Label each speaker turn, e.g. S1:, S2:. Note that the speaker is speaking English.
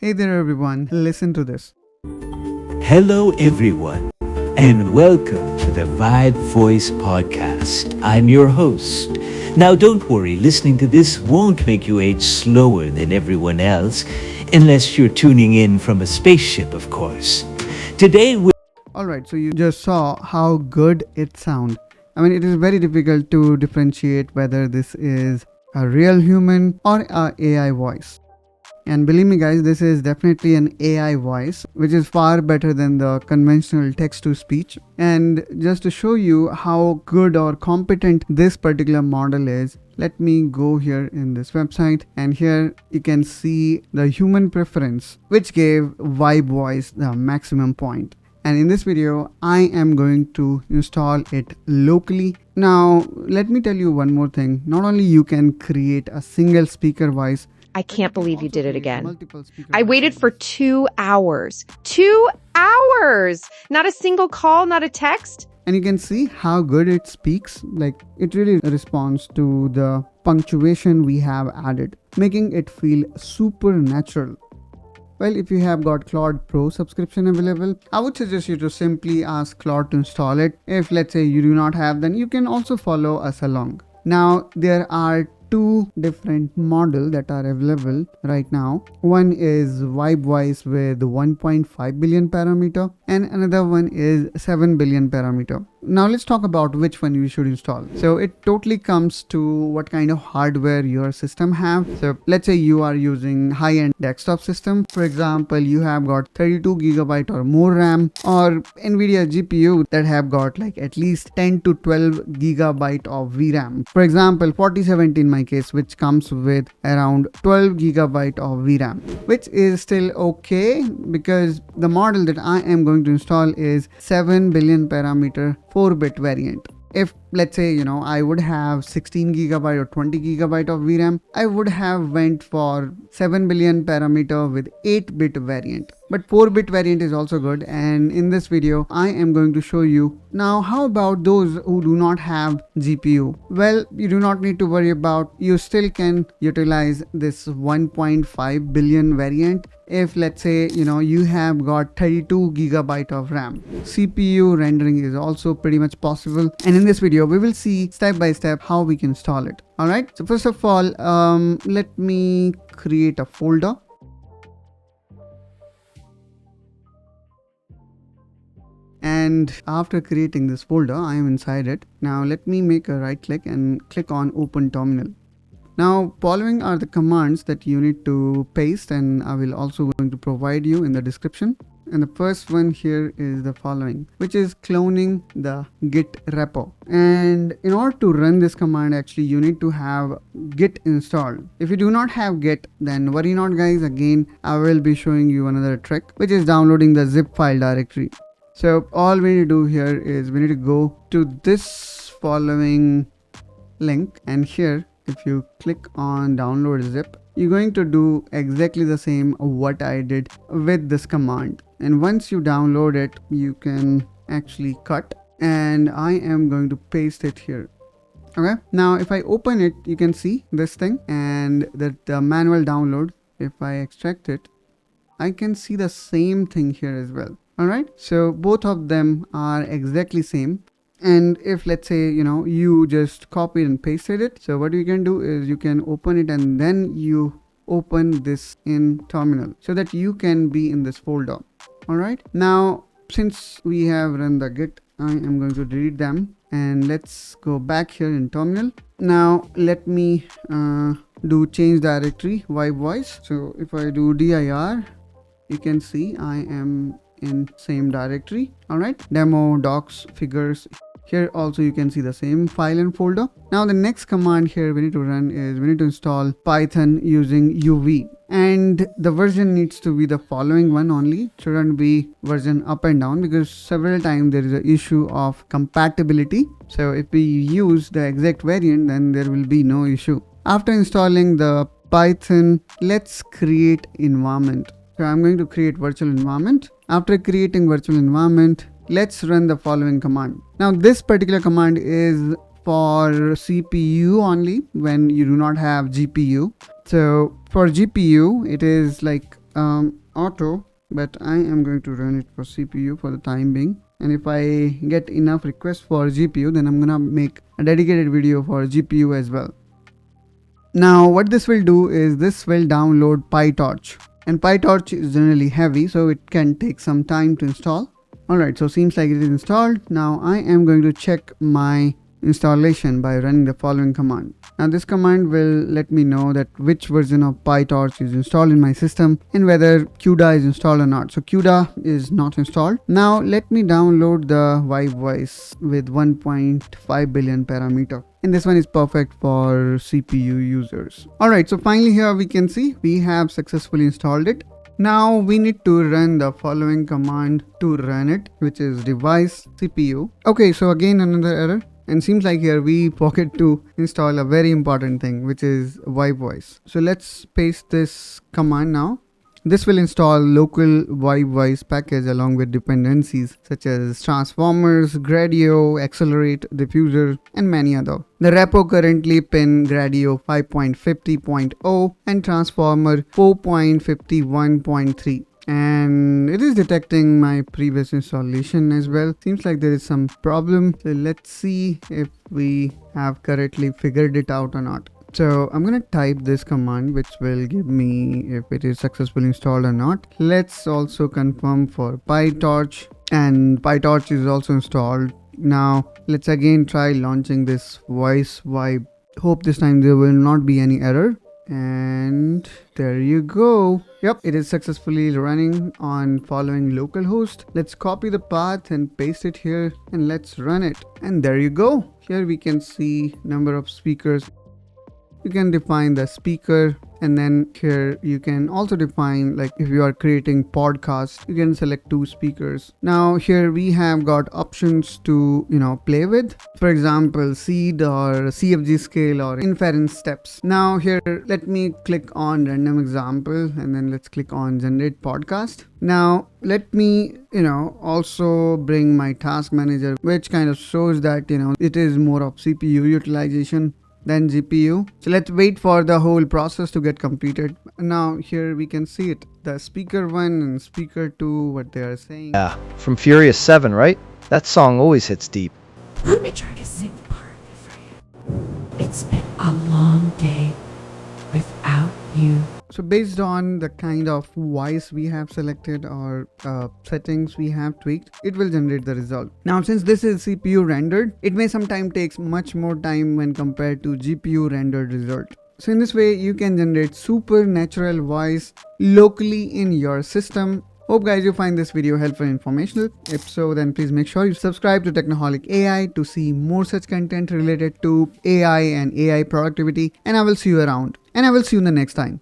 S1: Hey there everyone, listen to this.
S2: Hello, everyone, and welcome to the VibeVoice podcast. I'm your host. Now, don't worry, listening to this won't make you age slower than everyone else, unless you're tuning in from a spaceship, of course. Today,
S1: Alright, so you just saw how good it sounds. I mean, it is very difficult to differentiate whether this is a real human or a AI voice. And believe me guys, this is definitely an AI voice, which is far better than the conventional text-to-speech. And just to show you how good or competent this particular model is, let me go here in this website, and here you can see the human preference, which gave VibeVoice the maximum point. And in this video, I am going to install it locally. Now, let me tell you one more thing. Not only you can create a single speaker voice,
S3: I can't believe you did it again. I waited for 2 hours. 2 hours! Not a single call, not a text.
S1: And you can see how good it speaks. Like, it really responds to the punctuation we have added, making it feel super natural. Well, if you have got Claude Pro subscription available, I would suggest you to simply ask Claude to install it. If let's say you do not have, then you can also follow us along. Now, there are two different models that are available right now. One is VibeVoice with 1.5 billion parameter and another one is 7 billion parameter. Now let's talk about which one you should install. So it totally comes to what kind of hardware your system have. So let's say you are using high-end desktop system. For example, you have got 32 gigabyte or more RAM, or NVIDIA GPU that have got like at least 10 to 12 gigabyte of VRAM. For example, 4070 in my case, which comes with around 12 gigabyte of VRAM, which is still okay because the model that I am going to install is 7 billion parameter 4-bit variant. If let's say, I would have 16 gigabyte or 20 gigabyte of VRAM, I would have went for 7 billion parameter with 8-bit variant. But 4-bit variant is also good, and in this video I am going to show you. Now, how about those who do not have GPU? Well, you do not need to worry about, you still can utilize this 1.5 billion variant. If let's say, you have got 32 gigabyte of RAM. CPU rendering is also pretty much possible, and in this video we will see step by step how we can install it. Alright, so first of all, let me create a folder. And after creating this folder, I am inside it. Now let me make a right click and click on open terminal. Now, following are the commands that you need to paste, and I will also going to provide you in the description. And the first one here is the following, which is cloning the Git repo. And in order to run this command, actually you need to have Git installed. If you do not have Git, then worry not guys. Again, I will be showing you another trick, which is downloading the zip file directory. So all we need to do here is we need to go to this following link, and here if you click on download zip, you're going to do exactly the same what I did with this command. And once you download it, you can actually cut, and I am going to paste it here. Okay, now if I open it, you can see this thing and the manual download. If I extract it, I can see the same thing here as well. Alright, so both of them are exactly same. And if let's say, you just copied and pasted it, so what you can do is you can open it and then you open this in terminal so that you can be in this folder. Alright, now since we have run the git, I am going to delete them, and let's go back here in terminal. Now let me do change directory VibeVoice. So if I do dir, you can see I am in same directory. Alright, demo, docs, figures. Here also you can see the same file and folder. Now the next command here we need to run is we need to install Python using UV, and the version needs to be the following one only. It shouldn't be version up and down because several times there is an issue of compatibility. So if we use the exact variant, then there will be no issue. After installing the Python, let's create environment. So I'm going to create virtual environment. After creating virtual environment, let's run the following command. Now this particular command is for CPU only when you do not have GPU. So for GPU, it is like auto, but I am going to run it for CPU for the time being. And if I get enough requests for GPU, then I'm gonna make a dedicated video for GPU as well. Now what this will do is this will download PyTorch, and PyTorch is generally heavy, so it can take some time to install. Alright, so seems like it is installed. Now I am going to check my installation by running the following command. Now this command will let me know that which version of PyTorch is installed in my system and whether CUDA is installed or not. So CUDA is not installed. Now let me download the VibeVoice with 1.5 billion parameter. And this one is perfect for CPU users. Alright, so finally here we can see we have successfully installed it. Now we need to run the following command to run it, which is device CPU. Okay, so again another error. And seems like here we forget to install a very important thing, which is VibeVoice. So let's paste this command now. This will install local VibeVoice package along with dependencies such as transformers, Gradio, accelerate, diffuser, and many other. The repo currently pin Gradio 5.50.0 and transformer 4.51.3. And it is detecting my previous installation as well. Seems like there is some problem. So let's see if we have correctly figured it out or not. So I'm gonna type this command, which will give me if it is successfully installed or not. Let's also confirm for PyTorch, and PyTorch is also installed. Now let's again try launching this voice vibe. Hope this time there will not be any error. And there you go. Yep, it is successfully running on following localhost. Let's copy the path and paste it here and let's run it. And there you go. Here we can see number of speakers. You can define the speaker, and then here you can also define, like if you are creating podcast, you can select 2 speakers. Now here we have got options to play with, for example seed or CFG scale or inference steps. Now here let me click on random example and then let's click on generate podcast. Now let me also bring my task manager, which kind of shows that it is more of CPU utilization than GPU. So let's wait for the whole process to get completed. Now here we can see it, the speaker 1 and speaker 2, what they are saying.
S4: Yeah, from Furious 7, right? That song always hits deep.
S5: Let me try to sing part for you. It's been a long day without you.
S1: So based on the kind of voice we have selected or settings we have tweaked, it will generate the result. Now since this is CPU rendered, it may sometimes takes much more time when compared to GPU rendered result. So in this way you can generate super natural voice locally in your system. Hope guys you find this video helpful and informational. If so, then please make sure you subscribe to Technoholic AI to see more such content related to AI and AI productivity, and I will see you around, and I will see you in the next time.